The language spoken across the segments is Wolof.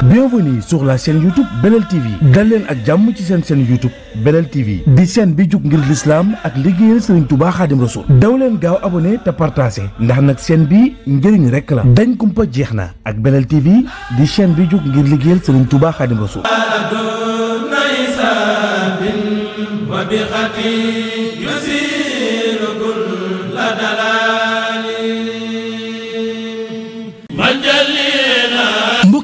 Bienvenue sur la chaîne YouTube Belel TV dal leen ak jàmm ci seen chaîne YouTube Belel TV di chaîne bi jug ngir l'islam ak liggéeyal Serigne Touba Khadim Rassoul daw leen gaaw abonné te partagé ndax nag chaîne bi njëriñ rek la dañ kumpa jeex na ak Belel TV di chaîne bi jug ngir liggéeyal Serigne Touba Khadim Rassoul.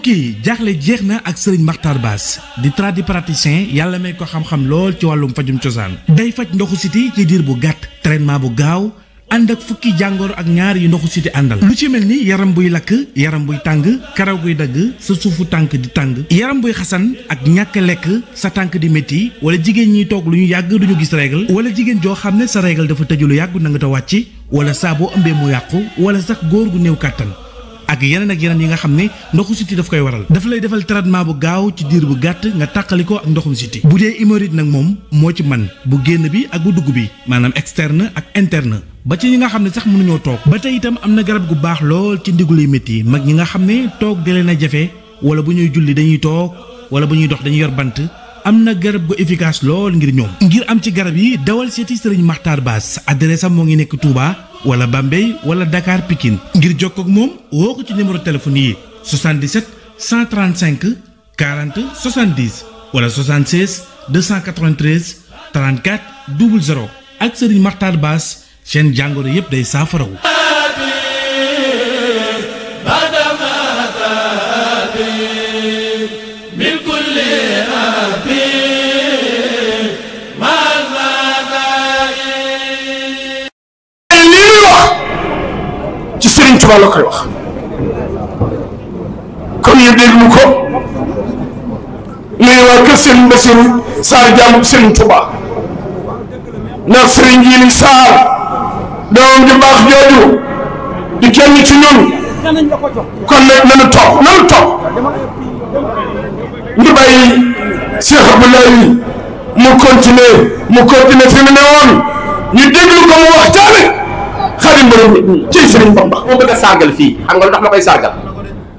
mbokk yi jaaxle jeex na ak Serigne Makhtar Bass di tradipraticien yàlla may ko xam-xam lool ci wàllum fajum cosaan day faj ndoxu siti ci diir bu gàtt traitement bu gaaw ànd ak fukki jàngoro ak ñaar yu ndoxu siti àndal lu ci mel ni yaram buy lakk yaram buy tàng karaw guy dagg sa suufu tànk di tàng yaram buy xasan ak ñàkk lekk sa tànk di métti wala jigéen ñiy toog lu ñu yàgg duñu gis règle wala jigéen joo xam ne sa règle dafa tëju lu yàgg na nga ta wàcc wala saa boo ëmbee mu yàqu wala sax góor gu néew kàttan ak yeneen yi nga xam ne ndoxu siti daf koy waral dafa lay defal traitement bu gaaw ci diir bu gàtt nga tàqalikoo ak ndoxum siti bu dee hémorroïde nag moom moo ci man bu génn bi ak bu dugg bi maanaam externe ak interne ba ci ñi nga xam ne sax mënuñoo toog ba tey itam am na garab gu baax lool ci ndiglu yu métti mag ñi nga xam ne toog di leen a jafe wala bu ñuy julli dañuy toog wala bu ñuy dox dañuy yor bant am na garab gu efficace lool ngir ñoom ngir am ci garab yi dawal seeti Serigne Makhtar Bass adresse am moo ngi nekk Touba wala Bambey wala Dakar Pikine ngir jokkoo ak moom woo ko ci numéro téléphone yi 77 135 40 70 wala 76 293 34 00 ak Serigne Makhtar Bass seen jàngoro yépp day saafarawu. Sëriñ Tuubaa la koy wax kon ñu déglu ko nuyu waa kër Sëriñ Basiru Saar jàmm Sëriñ Tuubaa ndax Sëriñ Jiili Saar doomam ju baax jooju di kenn ci ñun kon nag nanu toog ñu bàyyi Cheikh Abdoulaye mu continuer fi mu ne woon ñu déglu ko mu waxtaane Xaadim borom ci Sëriñ Bamba moo bëgg a sargal fii xam nga lu tax ma koy sargal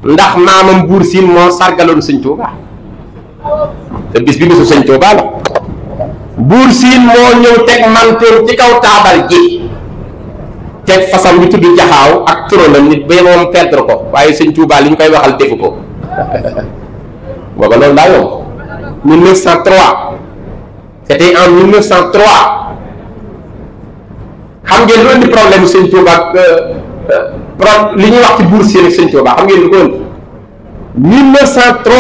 ndax maamam Buur Siin moo sargaloon Sëñ Tuuba te bis bi bisu Sëñ Tuuba la Buur Siin moo ñëw teg mantoom ci kaw taabal ji teg fasam bi tudd jaxaaw ak turóonam nit ba moom perdre ko waaye Sëñ Tuuba li ñu koy waxal defu ko booba loolu daa yomb 1903 c'était en 1903 xam ngeen lu indi problème Sëñ Tuuba li ñuy wax ci Buur Siin ak Sëñ Tuuba xam ngeen lu ko indi 1903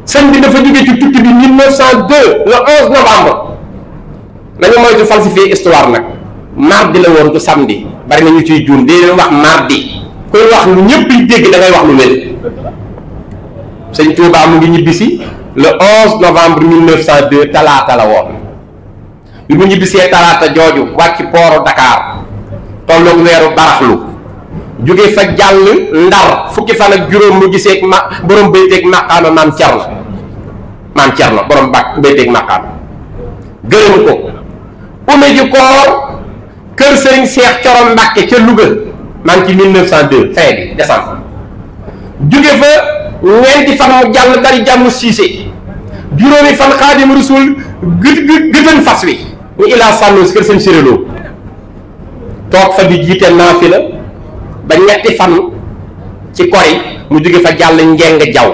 sëñ bi dafa jógee ci tukki bi 1902 le 11 novembre nañu moytu falsifier histoire nag mardi la woon du samedi bari na ñu ciy juum di leen wax mardi koy wax lu ñëpp yi dégg da ngay wax lu wér Sëñ Tuuba mu ngi ñibbisi le 11 novembre 1902 talaata la woon bi mu ñibbisee talaata jooju wàcc pooru Dakar tolloog weeru baraxlu jóge fa jàll Ndar fukki fan ak juróom mu gisee borom bayteeg maqaama maam Cerno borom bayteeg maqaama gërëm ko ume ji koor kër Sëriñ Seex Coro Mbàkke ca Louga maa ngi ci 1902 fin bi décembre jóge fa ñeenti fan mu jàll bari jàmm siise juróomi fan Xaadim Rasuul gëtën fas wi ñu ilaa sànnoo si kër seen séréloo toog fa di jiite naafila ba ñetti fan ci kori mu jóge fa jàll Njeng Jaw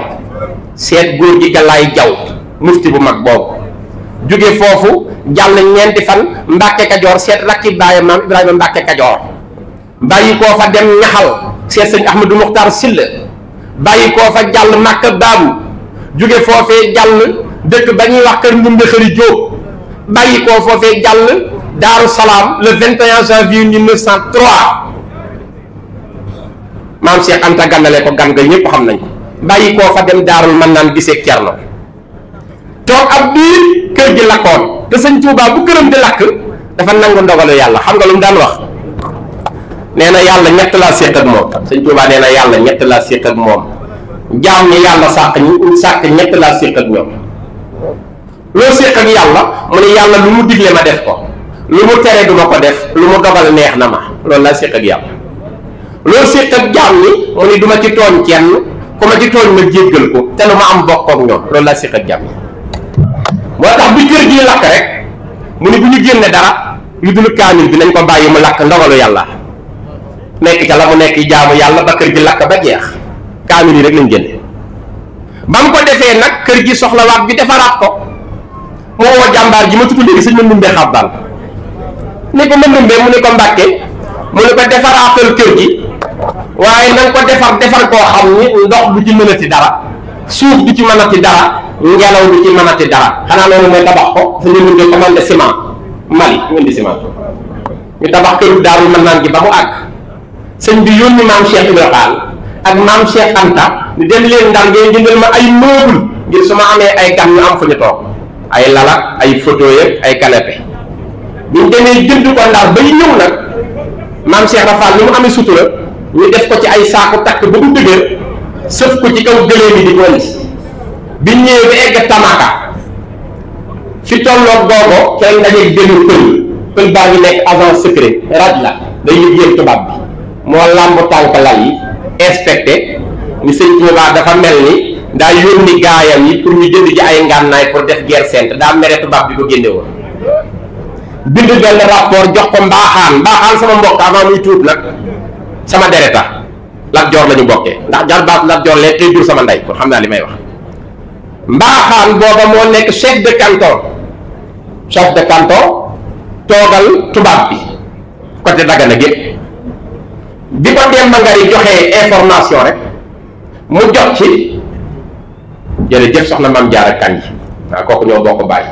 seet góor gi Galaay Jaw mufti bu mag boobu jóge foofu jàll ñeenti fan Mbàkke Kajoor seet rakki baayam maam Ibrahima Mbàkke Kajoor bàyyi koo fa dem Ñaxal seet sëñ Ahmadu Muxtaar Silla bàyyi koo fa jàll Màkka Baabu jóge foofee jàll dëkk ba ñuy wax kër Ndumbe Xëri Jóob bàyyi koo foofee jàll Daaru Salaam le 21 janvier 1903 maam Cheikh Anta gànnale ko gan ga ñëpp xam nañ ko bàyyi koo fa dem Daarul Mannaan gisee Cerno toog ab biir kër gi lakkoon te Sëñ Tuubaa bu këram di lakk dafa nangu ndogalu yàlla xam nga lu mu daan wax nee na yàlla ñett laa séq ak moom Sëñ Tuubaa nee na yàlla ñett laa séq ak moom jaam ñi yàlla sàkk ñett laa séq ak ñoom loo séq ak yàlla mu ne yàlla lu mu digle ma def ko lu mu tere du ma ko def lu mu dogal neex na ma loolu laa séq ak yàlla loo séq ak jaam ñi mu ne du ma ci tooñ kenn ku ma ci tooñ ma jéggal ko te lu ma am bokk ak ñoom loolu laa siq ak jàmm moo tax bi kër gi lakk rek mu ni bu ñu génne dara lu dul kaamil bi nañ ko bàyyi mu lakk ndogalu yàlla nekk ca la mu nekk jaamu yàlla ba kër gi lakk ba jeex kaamil yi rek lañ génne ba mu ko defee nag kër gi soxlawaat bi defaraat ko moo woo jàmbaar ji ma tudd léegi sëñ Mandoumbe Xabbaan ni ko Mandoumbe mu ne ko Mbàkke mu ne ko defaraatal kër gi waaye na nga ko defar koo xam ni ndox du ci mënati dara suuf du ci mënati dara ngelaw du ci mënati dara xanaa loolu mooy tabax ko sa ñu mun commandé ciment Mali ñu indi ciment ñu tabax këru Daaru Manaan gi ba mu àgg sëñ bi yónni maam Cheikh Ibrahima Fall ak maam Cheikh Anta ni dem leen Ndar ngeen jëndal ma ay meuble ngir su ma amee ay gan ñu am fu ñu toog ay lalak ay photo yeeg ay canapé bu ñu demee jënd ko Ndar bay ñëw nag maam Cheikh Ibrahima Fall ni mu amee sutura ñu def ko ci ay saaku takk ba mu dëgër sëf ko ci kaw gëléem yi di ko indi bi ñëwee ba egg Tamaka fi tolloog googo ca ndajeeg benn pël baa ngi nekk agent secret raj la day liggéeyal tubaab bi moo làmb tànk lal yi inspecté ni sëñ Tuubaa dafa mel ni daa yónni gaayam yi pour ñu jënd ci ay ngànnaay pour def guerre sainte daa mere tubaab bi ko génne woon bind benn rapport jox ko mbaaxaan sama mbokk avant muy tuub nag sama dereta Lat Joor la ñu bokkee ndax jarbaat Lat Joor lee tey jur sama ndey kon xam naa li may wax mbaaxaan booba moo nekk chef de canton toogal tubaab bi côté Dagana gépp bi ko Demba Ngari joxee information rek mu jot ci jërëjëf soxna Maam Jaara Kan yi waaw kooku ñoo bokk bàyyi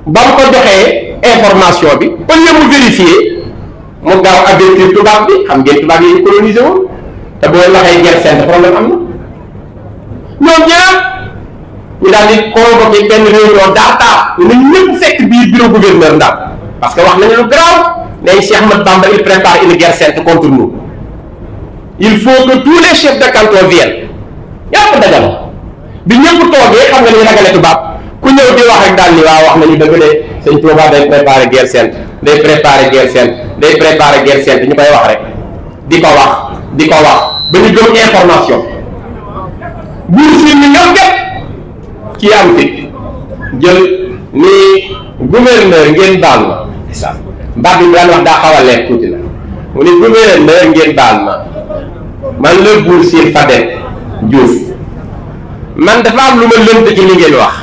ba mu ko joxee information bi au lieu mu vérifier mu gaaw avertir tubaab bi xam ngeen tubaab yi ñu colonisé woon te boo waxee guerre sainte problème am na ñoom ñaar ñu daal di convoqué benn réunion daartaa ñu ñëpp fekk biir bureau gouverneur Ndar parce que wax nañu lu grave ne Cheikh Ahmadou Bamba il prépare une guerre sainte contre nous il faut que tous les chefs de canton viennent ñëpp dajal bi ñëpp toogee xam nga ni ragale tubaab ku ñëw di wax rek daal ni waaw wax nañu dëgg de sëñ Touba day préparer guerre sainte day préparer guerre sainte day préparer guerre sainte ñu koy wax rek di ko wax ba ñu gëm information buur si ñu ñëw gépp kii am fit jël ni gouverneur ngeen baal ma baat bi daan wax daa xaw a leer tuuti la mu ni gouverneur ngeen baal ma man la buur Sine Fadel Diouf man dafa am lu ma lënt ci li ngeen wax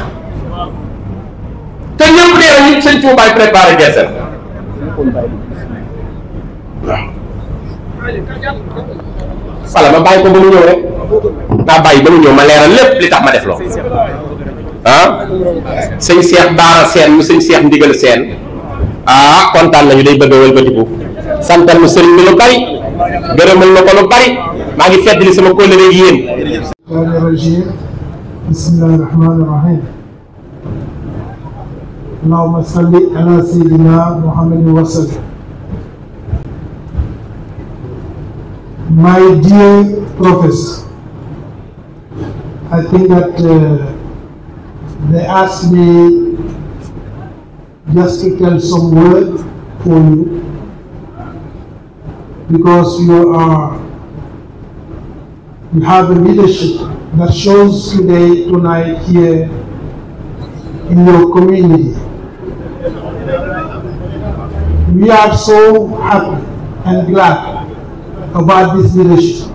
te ñëpp nee nañu sëñ Touba préparé guerre sainte waaw wala ma bàyyi ko ba mu ñëw rek daa bàyyi ba mu ñëw ma leeral lépp li tax ma def loo ah sëñ Cheikh Baara Seen mu sëñ Cheikh Ndigal Seen ah kontaan nañu day bëgg a wëlbatiku santal mu sëriñ bi lu bari gërëmal na ko lu bari maa ngi fedd li sama kóllëre gi yéen bismillahi rahmani rahim allahumma salli ala sayyidina muhammadin wa sallim. My dear professor, I think that they asked me just to tell some word for you because you have a leadership that shows tonight here in your community. We are so happy and glad about this leadership.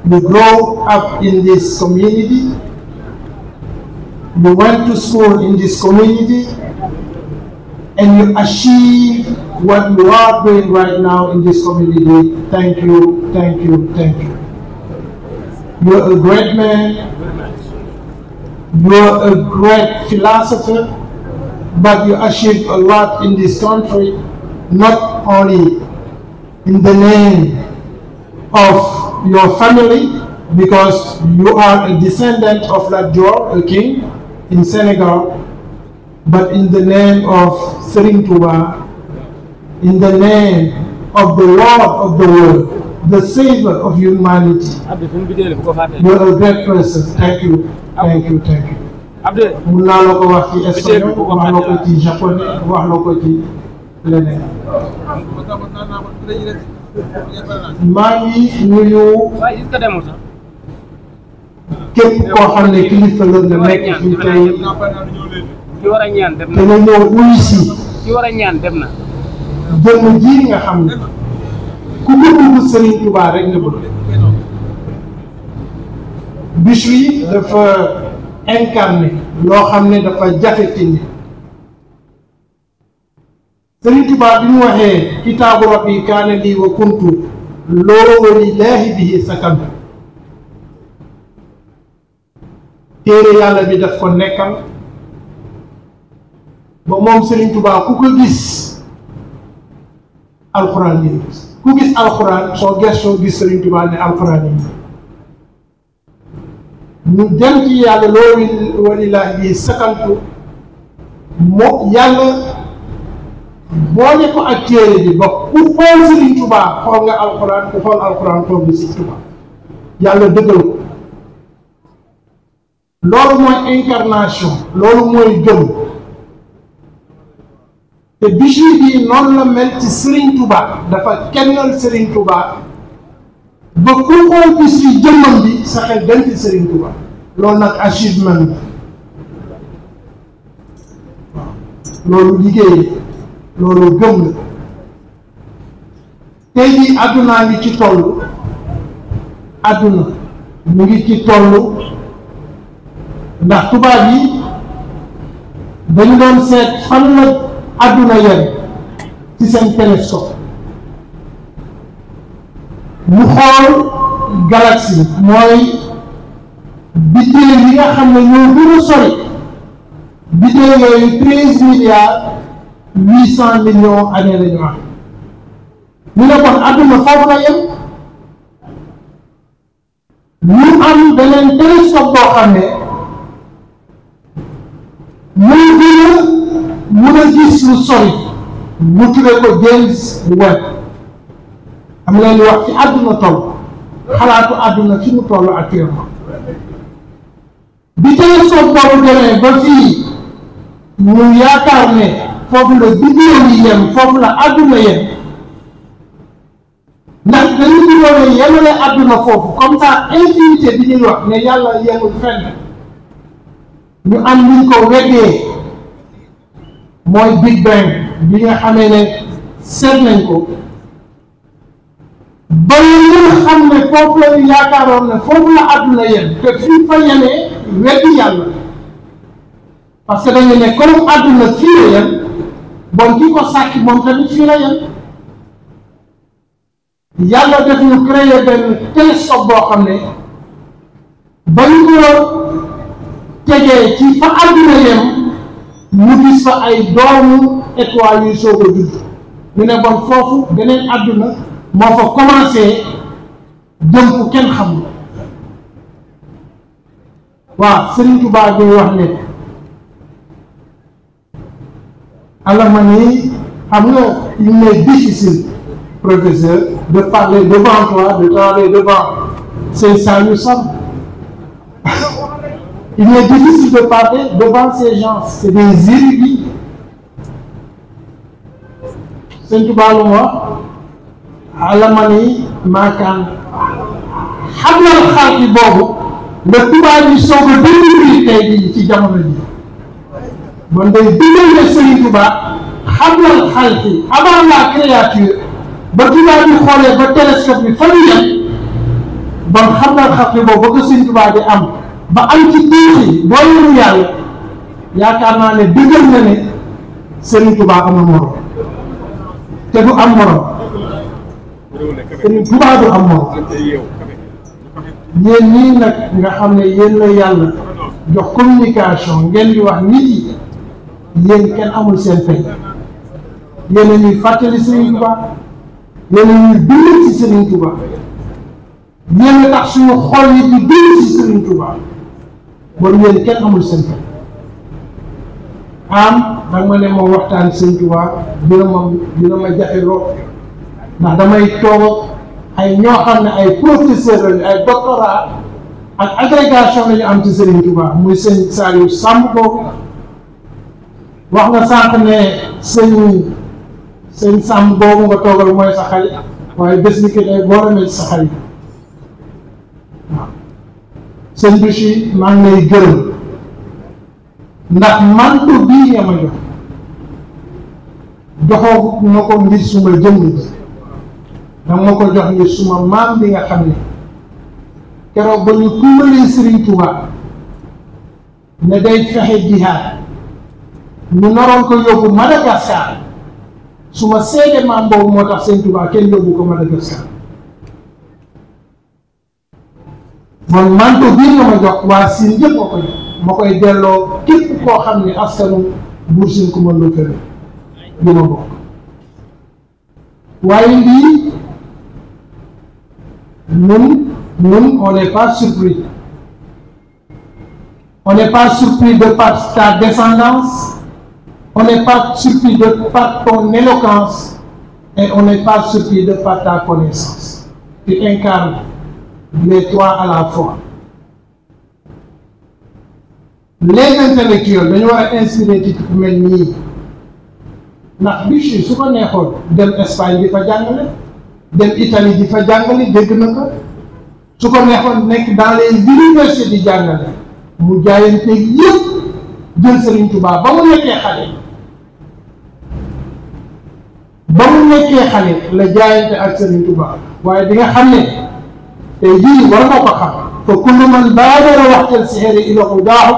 You grow up in this community, you went to school in this community, and you achieve what you are doing right now in this community. Thank you, thank you, thank you. You're a great man, you're a great philosopher, but you achieved a lot in this country, not only in the name of your family, because you are a descendant of Lat Joor, a king in Senegal, but in the name of Serigne Touba, in the name of the Lord of the world, the Savior of humanity. You're a great person. Thank you, thank you, thank you. mun naa la ko wax ci espagnol wax la ko ci japonais wax la ko ci leneen. maa ngi nuyu képp koo xam ne kilifa la nga nekk fii tey ki war a ñaan dem te na nga ñëw uyu si ki war a ñaan dem na. jëmm ji nga xam ne ku bëgg Serigne Touba rek nga bëgg. Bichri dafa incarné loo xam ne dafa jafe ci nit. Serigne Touba bi mu waxee kitaabu rabbi kaana lii wa kuntu loo lillaahi bihi sakantu, téere yàlla bi daf ko nekkal ba moom Serigne Touba ku ko gis alxuraan yi ku gis alxuraan soo gëstoo gis Serigne Touba ne alxuraan yi ñu dem ci yàlla loolu walillaahi bi sakantu moo yàlla boole ko ak téere bi ba ku xool Serigne Touba xool nga alxuraan ku xool alxuraan xool nga Serigne Touba yàlla dëggal ko. loolu mooy incarnation loolu mooy gëm te Bichri bi noonu la mel ci Serigne Touba dafa kennal Serigne Touba ba ku xool Bichri jëmmam bi sa xel dem ci Serigne Touba loolu nag achievement waaw loolu liggéey loolu gëm la tey jii àddunaa ngi ci toll àdduna mu ngi ci toll ndax tubaab yi dañu doon seet fan la àdduna yem ci seen télescope mu xool galaxie mooy biddéew yi nga xam ne ñoo gën a sori biddéew yooyu 13 milliards 800 millions années la ñu am ñu ne kon àdduna foofu la yem ñu am beneen télescope boo xam ne muy gën a mun a gis lu sori mu tuddee ko James Webb am leen wax ci àdduna toll xalaatu àdduna fi mu toll actuellement bi télescope boobu demee ba fii ñu yaakaar ne foofu la biddéew yi yem foofu la àdduna yem ndax dañu bëggoon a yemale àdduna foofu comme ça infinité bi ñuy wax ne yàlla yemul fenn ñu am luñ ko weggee mooy Big Bang bi nga xamee ne seet nañ ko ba ñu xam ne foofu la ñu yaakaaroon ne foofu la àdduna yem te fii fa yemee weddi yàlla parce que dañu ne comme àdduna fii la yem bon ki ko sàkk moom tamit fii la yem yàlla def ñu créer benn télescope boo xam ne ba ñu ko tegee ci fa àdduna yem mu gis fa ay doomu étoiles yuy soog a judd ñu ne bon foofu beneen àdduna moo fa commencé jëm fu kenn xamul waaw Serigne Touba bi wax ne Alamani xam nga il m'est difficile professeur de parler devant toi de parler devant ces Saliou Samb il m'est difficile de parler devant ces gens c'est des érudits Serigne Touba lu wax Alamani maakaan xam na xaati boobu la tubaab yi soog a découvrir tey jii ci jamono ji bon day digal ne Serigne Touba xam na xaati avant la créature ba tubaab yi xoolee ba télescope bi fa ñu yem bon xam na xaati boobu ba ko Serigne Touba di am ba am ci tuuti boo yëngu yàlla yaakaar naa ne digal na ne Serigne Touba amul morom te du am morom Serigne Touba du am morom yéen ñii nag nga xam ne yéen la yàlla jox communication ngeen di wax nit yi yéen kenn amul seen fay yéen a ñuy fàttali Serigne Touba yéen a ñuy bind ci Serigne Touba yéen a tax suñu xol yi di bind ci Serigne Touba bon yéen kenn amul seen fay am danga ma ne ma waxtaan Serigne Touba dina ma jafe lool ndax damay toog ay ñoo xam ne ay professeur lañu ay doctorat ak agrégation lañu am ci Serigne Touba muy sëñ Saliou Samb boobu wax nga sànq ne sëñ Samb boobu nga toogal mooy sa xarit waaye bés ni ki tey boo demee ci sa xarit waaw sëñ Bichi maa ngi lay gërëm ndax manto bii nga ma jox joxoo ma ko ngir suma jëmm ji danga ma ko jox ngir suma maam bi nga xam ne keroog ba ñu tuumalee Serigne Touba ne day fexe jihaad ñu naroon ko yóbbu Madagascar suma seede maam boobu moo tax Serigne Touba kenn yóbbu ko Madagascar man manto bii nga ma jox waa Sine yëpp ma ko jox ma koy delloo képp koo xam ne askanu Buur Sine Coumba Ndofféne bi ma bokk waaye lii ñun on n'est pas surpris. On n'est pas surpris de par ta descendance, on n'est pas surpris de par ton éloquence et on n'est pas surpris de par ta connaissance. Tu incarnes les trois à la fois. Les intellectuels dañu war a inspirer ci ku mel nii ndax Bichi su ko neexoon dem Espagne di fa jàngale dem Italie di fa jàngale dégg na ko su ko neexoon nekk dans les universités di jàngale mu jaayante yëpp jël Serigne Touba ba mu nekkee xale la jaayante ak Serigne Touba waaye di nga xam ne tey jii war nga ko xam fa kullu man baadara waxtal sihri ila udaahu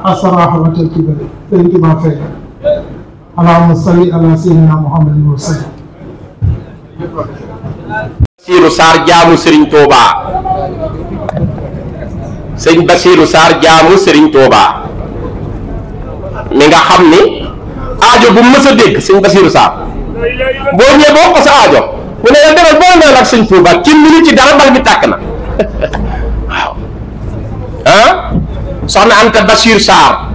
asraha watal kibari Serigne Touba fay allahumma salli ala sayyidina muhammadin wa sallam. Bassirou Sarr jaamu Serigne Touba sëñ Bassirou Sarr jaamu Serigne Touba mi nga xam ni aajo bu mës a dégg sëñ Bassirou Sarr boo ñëwee boo ko sa aajo bu ne la demal boo naan ak sëñ Touba ci minute ci dara bal bi tàkk na waaw ah soxna Anta Bassirou Sarr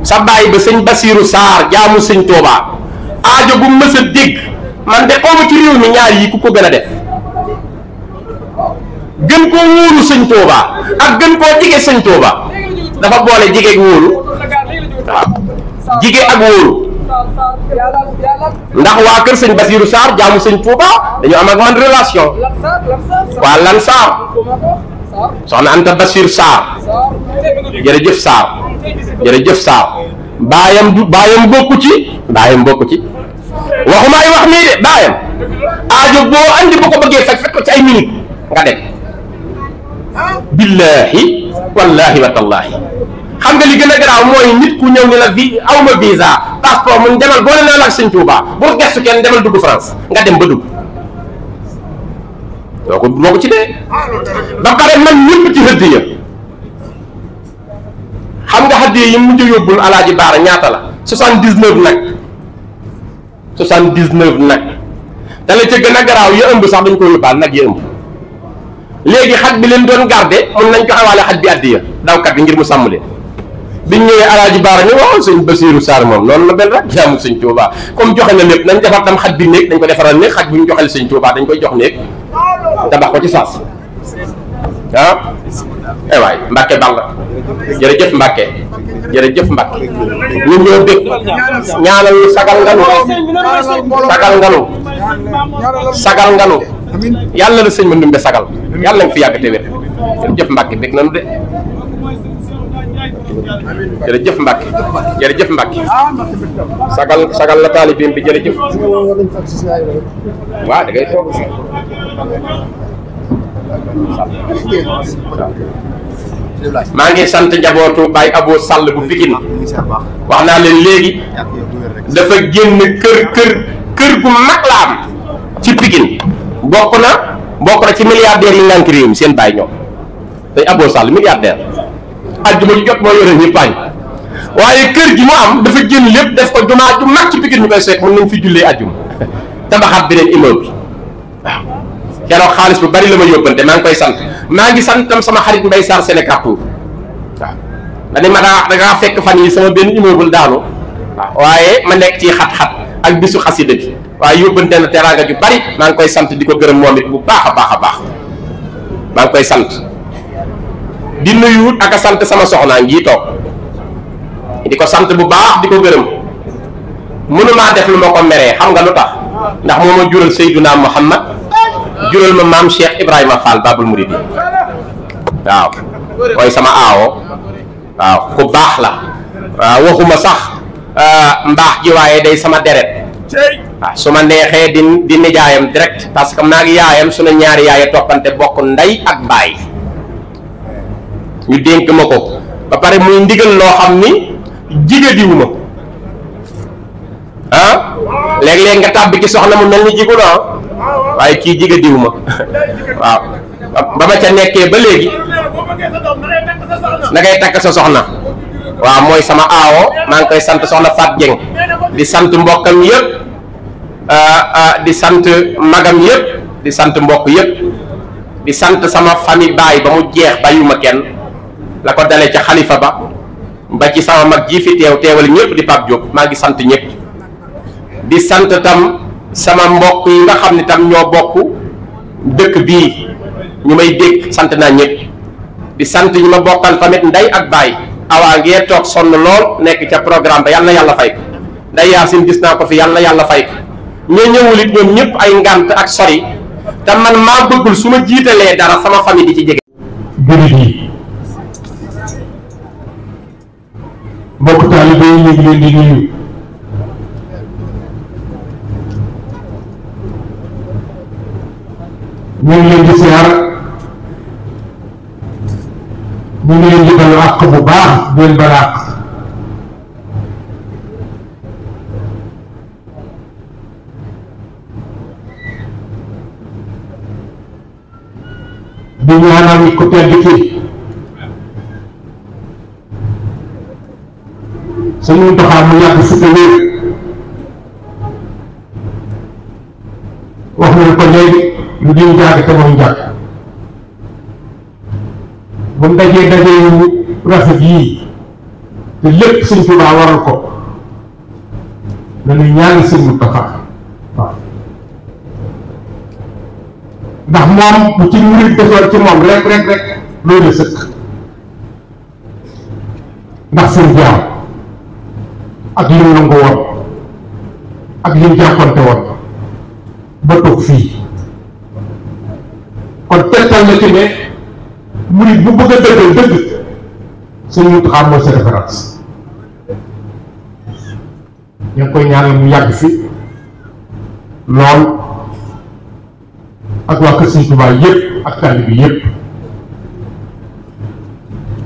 sa bàyyi ba sëñ Bassirou Sarr jaamu sëñ Touba aajo bu mës a dégg man de xawma ci réew mi ñaar yi ku ko gën a def gën koo wóolu sëñ Touba ak gën koo jige sëñ Touba dafa boole jige ak wóolu waaw jige ak wóolu ndax waa kër sëñ Bassirou Sarr jaamu sëñ Touba dañu am ak man relation waa Lansar soxna Anta Bassirou Sarr jërëjëf Sarr jërëjëf Sarr baayam bokku ci waxuma ay wax nii de baayam aajo boo andi bu ko bëggee fekk ko ci ay minute nga dem billahi wallahi wa tallahi xam nga li gën a garaaw mooy nit ku ñëw ni la awma visa passeport mun demal boole naa la ak sëñ Touba boo gestu kenn demal dugg France nga dem ba dugg boo ko ci dee ba pare man ñëpp ci hëdd ya xam nga hëdd yi mujj yóbbul Alaaji Baara ñaata la 79 nag 79 nag te la ca gën a garaaw ya ëmb sax dañ ko yóbbaal nag ya ëmb léegi xaj bi leen doon garde mun nañ joxe waale xaj bi addiya dawkat bi ngir mu sàmm leen biñ ñëwee Alaaji Baara ni waaw sëñ Bassirou Sarr moom noonu la mel rek jaamu sëñ Touba comme joxe na lépp nañ defar tam xaj bi néeg dañ ko defaral néeg xaj bu ñu joxel sëñ Touba dañ koy jox néeg tabax ko ci saas ah eh waay Mbacke Balla jërëjëf Mbacke jërëjëf Mbacke ñun ñoo dégg ñaanal sagal nganu yàlla la sëñ ma ndumbe sagal yàlla nga fi yàgg te wér jërëjëf Mbacke bég nanu de jërëjëf Mbacke jërëjëf Mbacke sagal la taalibeem bi jërëjëf waaw da ngay toog maa ngi sant njabootu Baye Abo Sall bu Pikine wax naa leen léegi dafa génn kër gu mag la am ci Pikine bokk na ci milliardaires yi ngànk réew mi seen baay ñoom Baye Abo Sall milliardaire ajjuma ji jot moo yore ñëpp añ waaye kër gi mu am dafa génn lépp def ko jumaa ju mag ci Pikine ñu koy seet mën nañ fi jullee ajjuma tabaxaat beneen immeuble waaw keroog xaalis bu bari la ma yóbbante maa ngi koy sant maa ngi sant tam sama xarit Mbaye Sarr Sénécartour waaw da ma dangaa fekk fan yi sama benn immeuble daanu waaw waaye ma nekk ci xat-xat ak bisu xasida bi waaye yóbbante na teraanga ju bari maa ngi koy sant di ko gërëm moom it bu baax a baax maa ngi koy sant di nuyu ak a sant sama soxnaa ngi toog di ko sant bu baax di ko gërëm mënumaa def lu ma ko meree xam nga lu tax ndax moo ma jural Seydouna Muhammad jural ma maam Cheikh Ibrahima Fall Babul Mouridi waaw mooy sama aawo waaw ku baax la waaw waxuma sax mbaax ji waaye day sama deret waaw su ma neexee di nijaayam direct parce que maa ngi yaayam sunu ñaari yaay toppante bokk ndey ak baay ñu dénk ma ko ba pare muy ndigal loo xam ni jigadiwu ma ah léeg-léeg nga tàbbi ci soxna mu mel ni jigu na waaye kii jigadiwu ma waaw ba ma ca nekkee ba léegi na ngay takk sa soxna waaw mooy sama aawo maa ngi koy sant soxna Fat Dieng di sant mbokkam yëpp di sant magam yëpp di sant mbokk yëpp di sant sama famille baay ba mu jeex bàyyuma kenn la ko dalee ca xalifa ba ci sama mag ji fi teewal ñëpp di Pape Diop maa ngi sant ñëpp di sant tam sama mbokk yi nga xam ne tam ñoo bokk dëkk bii ñu may dégg sant naa ñëpp di sant ñi ma bokkal tamit ndey ak baay awaa ngee toog sonn lool nekk ca programme ba yàlla na yàlla fay ko nday Yaasin gis naa ko fi yàlla na yàlla fay ko ñoo ñëwul it ñoom ñëpp ay ngant ak sori te man maa bëggul su ma jiitalee dara sama famille di ci jege. jullit yi mbokk taalibe yi ñu ngi leen di nuyu ñu ngi leen di siyaar ñu ngi leen di balu àq bu baax di leen bala àq di ñaanal ku tedd ki Sëñ Muntaxa mu yàgg fi te wér wax nañ ko léegi lu di njàgg te mooy njàgg bu mu dajee yu rafet yii te lépp Sëñ Tuubaa waral ko nañu ñaani Sëñ Muntaxa waaw ndax moom bu ci murit defoon ci moom rek loolu sëkk ndax seen jaam ak lim nangu woon ak lim jàppante woon ba toog fii kon tegtal na ci ne murit bu bëgg a dëggal dëgg Sëñ Muntaxa mooy sa référence ñu ngi koy ñaanal mu yàgg fi lool ak waa kër Sëñ Tuubaa yëpp ak taalibe bi yëpp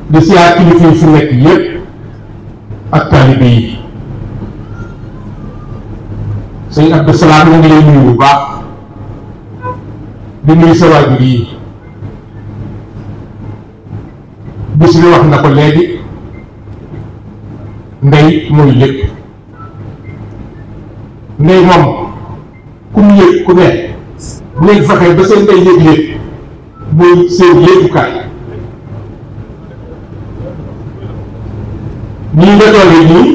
di siyaar kilifa yi fi nekk yëpp ak taalibe yi sëñ Abdou Salaam ñu ngi lay nuyu bu baax di nuyu sa waajur yi bis bi wax na ko léegi ndey mooy lépp ndey moom ku mu yëg ku ne bu ngeen fexee ba seen ndey yëg-yëg muy seen yëgukaay nii nga toogee nii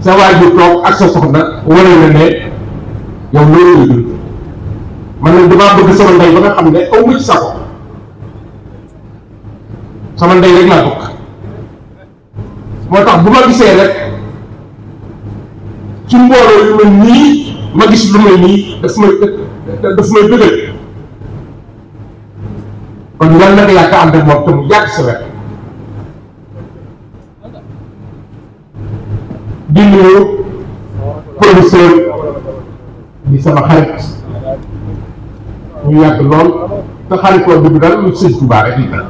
sa waajur toog ak sa soxna wane na ne yow loolu la dund man nag damaa bëgg sama ndey ba nga xam ne aw ma ci sago sama ndey rek laa bëgg moo tax bu ma gisee rek ci mbooloo yu mel nii ma gis lu mel nii daf may bëggal kon yàlla na nga yàgg ànd ak moom te mu yàgg sa wet di nuyu professeur di sama xarit ñu yàgg lool te xaritoo dugg daal lu Sëñ Tuubaa rek la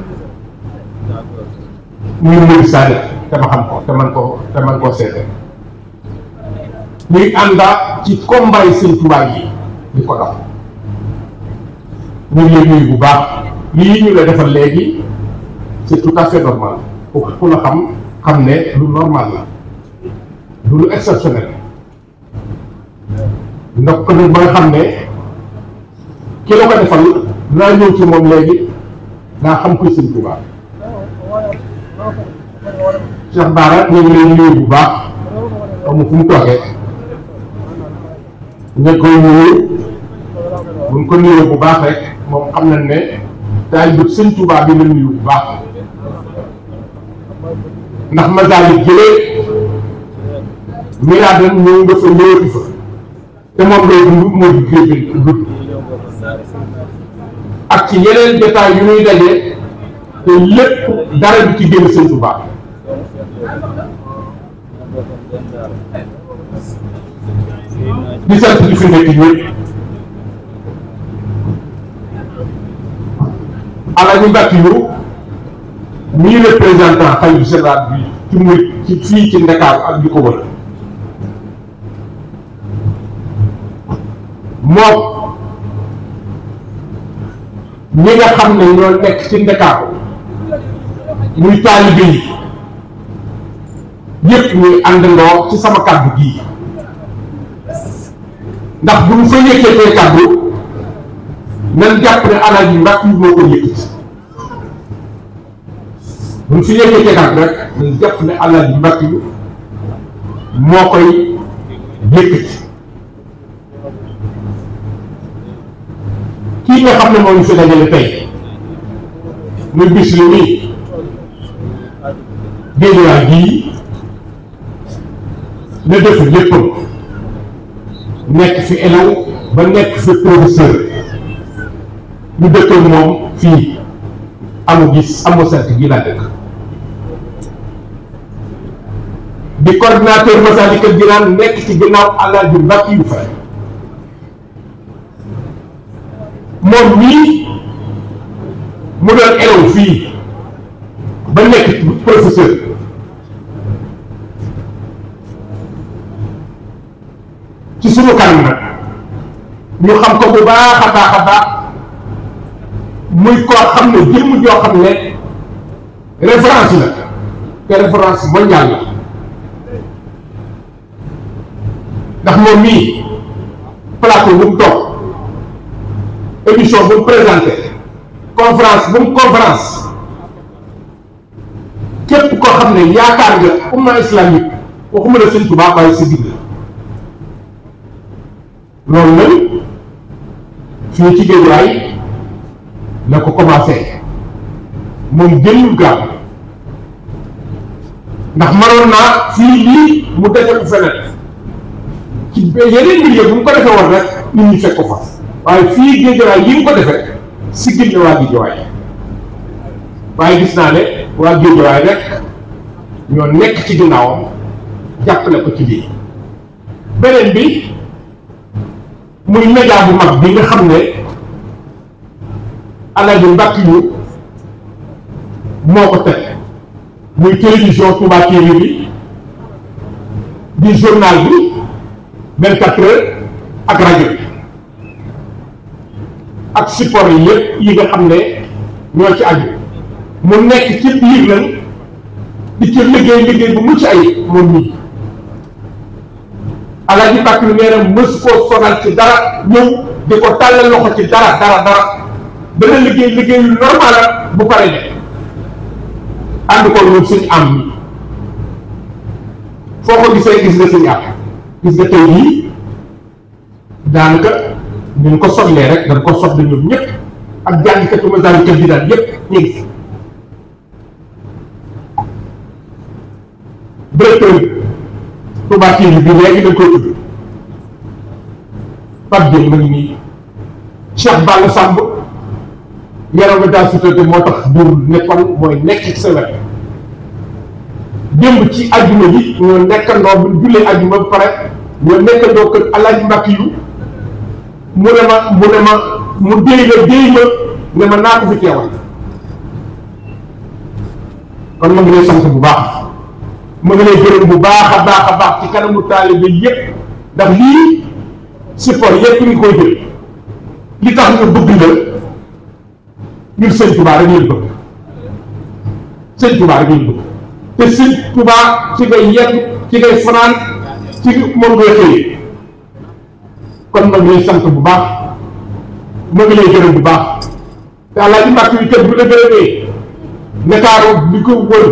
muy Modou Sané te ma xam ko te man koo seete ñuy ànda ci combat yi Sëñ Tuubaa yi di ko dox ñu ngi lay nuyu bu baax lii ñu la defal léegi c'est tout à fait normal ku la xam ne lu normal la du lu exceptionnel ndax ko ba nga xam ne ki la ko defal naa ñëw ci moom léegi naa xam koy Sëñ Tuubaa Cheikh Bara ñu ngi leen nuyu bu baax amu fu mu toogee ñu koy nuyu buñ ko nuyoo bu baax rek moom xam nañ ne taalibe Sëñ Tuubaa bi la nuyu bu baax ndax Masaalik jëlee miraadan ñëw nga fa ñëwati fa te moom lay dund moo di géej dund ak ci yeneen jotaay yu ñuy daje te lépp dara du ci génn sëñ Tuubaa di sant di fi nekk ñëpp Alaaji Mbàkke yu ñii représentant xalifa général bi ci murit ci fii ci Ndakaaru ak di ko wër moom ñi nga xam ne ñoo nekk ci Ndakaaru muy taalibe yi yëpp ñuy àndandoo ci sama kàddu gii ndax bu ñu fa yëkkatee kàddu nan jàpp ne Alaaji Mbàkke yu moo ko yëkkati bu ñu fi yëkkatee kàddu rek nan jàpp ne Alaaji Mbàkke yu moo koy yëkkati kii nga xam ne moo ñu fi dajale tey muy bis lu nii Géejawaay gii na def léppam nekk fi élève ba nekk fi professeur ñu dëkkoon moom fii amu gis amu sant gi laa dëkk di coordinateur Massalikul Jinaan nekk ci ginnaaw Alaaji Mbàkke yu Faye moom mii mu doon élève fii ba nekk professeur ci sunu kanam nag ñu xam ko bu baax a baax a baax muy koo xam ne jëmm joo xam ne référence la te référence mondiale la ndax moom mii plateau bu mu toog émission bu mu présenté conférence bu mu conférence képp koo xam ne yaakaar nga umma islamique waxuma la sëñ Tuubaa bàyyi si digg loolu nag fii ci Géejawaay la ko commencé moom génnul gaaw ndax mënoon naa fii lii mu defe ko feneen ci yeneen mbir yëpp bu mu ko defee woon rek nit ñi fekk ko fa waaye fii Géejawaay yi mu ko defee siggil na waa Géejawaay waaye gis naa ne waa Géejawaay rek ñoo nekk ci ginnaawam jàppale ko ci lii beneen bi muy média bu mag bi nga xam ne Alaaji Mbàkke yu moo ko teg muy télévision Touba TV bi di journal bi 24 heures ak rajo bi ak support yi yëpp yi nga xam ne ñoo ci aju mu nekk ci biir lan di ci liggéey bu mucc ay moom nii Alaaji Mbàkke yu nee na mës koo sonal ci dara ñëw di ko tàllal loxo ci dara dana liggéey yu normal la bu pare ne ànd ko ñoom suñu am ni foo ko gisee gis nga suñu am gis nga tey yii daanaka ñu ngi ko sotlee rek dañ ko sotle ñoom ñëpp ak jàngkatu Masaalikul Jinaan yëpp ñu ngi directeur Touba TV bi léegi dañ koy tudd Pape Dieng ma ngi nii Cheikh Balla Samb yaram nga daal sutate moo tax duur nekkoon mooy nekk ci sa wet démb ci ajjuma ji ñoo nekkandoo bu jullee ajjuma ba pare ñoo nekkandoo kër Alaaji Mbàkke yu mu déy ma ne ma naa ko fi teewal kon ma ngi lay sant bu baax ma ngi lay gërëm bu baax a baax ci kanamu taalibe yépp ndax lii support yépp ngi koy jël li tax ñu bëgg la ñun sëñ Tuubaa rek ngeen bëgg sëñ Tuubaa rek ngeen bëgg te sëñ Tuubaa ci ngay yenn ci ngay fanaan ci moom ngay xëyee kon ma ngi lay sant bu baax ma ngi lay gërëm bu baax te Alaaji Mbàkke yu kër bu la gërëmee Ndakaaru bi ko wër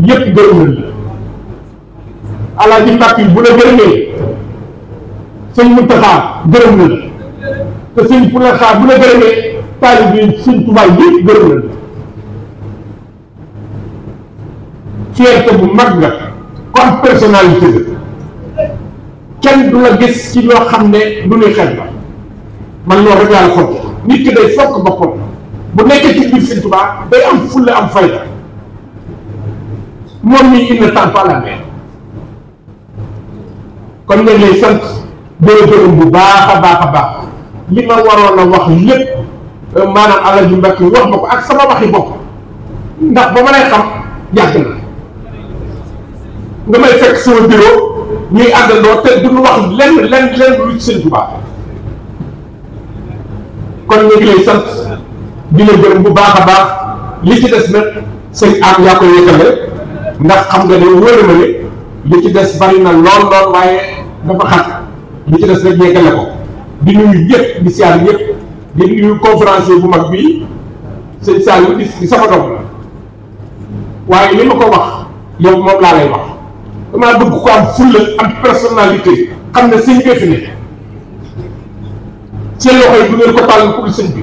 yépp gërëm nañ la Alaaji Mbàkke bu la gërëmee sëñ Muntaxa gërëm na la te sëñ Muntaxa bu la gërëmee taalibe bi sëñ Tuubaa yëpp gërëm na la fierté bu mag nga comme personnalité la kenn du la gis ci loo xam ne lu ñuy xel la man loolu rek laa la fonk nit ki day fokk boppam bu nekkee ci biir Sëñ Tuubaa day am fulla am fayda moom mii il ne tend pas la main kon ñu lay sant gërëm bu baax a baax li ma waroon a wax lépp maanaam Alaaji Mbàkke wax ma ko ak sama waxi bopp ndax ba ma lay xam yàgg na nga may fekk sama bureau ñuy àndandoo te duñu wax lenn lu ci Sëñ Tuubaa kon ñu ngi lay sant di la gërëm bu baax a baax li ci des nag sëñ am yaa koy yëkkale ndax xam nga ne wóor na ne li ci des bari na lool waaye dafa xat li ci des rek yeggale ko di nuyu ñëpp di siyaar ñëpp di nuyu conférencier bu mag bii sëñ Saliou di sama doom la waaye li ma ko wax yow moom laa lay wax damaa bëgg ko am fulla am personnalité xam ne sëñ bee fi ne seen loxo yi du ngeen ko tàll pour sëñ bi